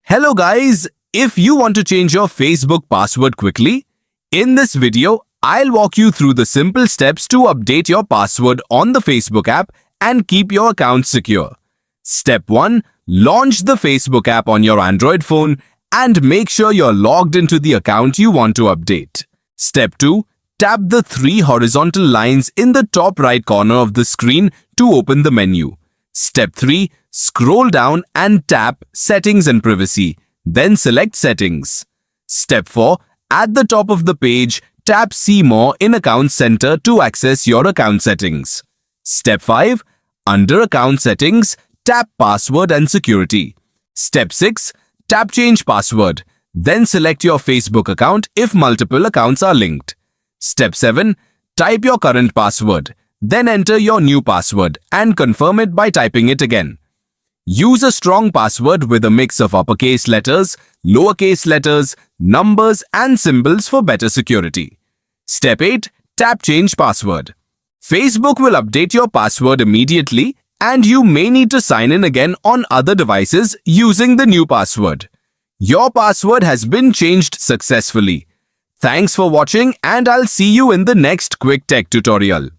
Hello guys, if you want to change your Facebook password quickly, in this video, I'll walk you through the simple steps to update your password on the Facebook app and keep your account secure. Step 1. Launch the Facebook app on your Android phone and make sure you're logged into the account you want to update. Step 2. Tap the 3 horizontal lines in the top right corner of the screen to open the menu. Step 3. Scroll down and tap Settings and Privacy, then select Settings. Step 4. At the top of the page, tap See More in Account Center to access your account settings. Step 5. Under Account Settings, tap Password and Security. Step 6. Tap Change Password, then select your Facebook account if multiple accounts are linked. Step 7. Type your current password, then enter your new password and confirm it by typing it again. Use a strong password with a mix of uppercase letters, lowercase letters, numbers and symbols for better security. Step 8. Tap Change Password. Facebook will update your password immediately and you may need to sign in again on other devices using the new password. Your password has been changed successfully. Thanks for watching and I'll see you in the next quick tech tutorial.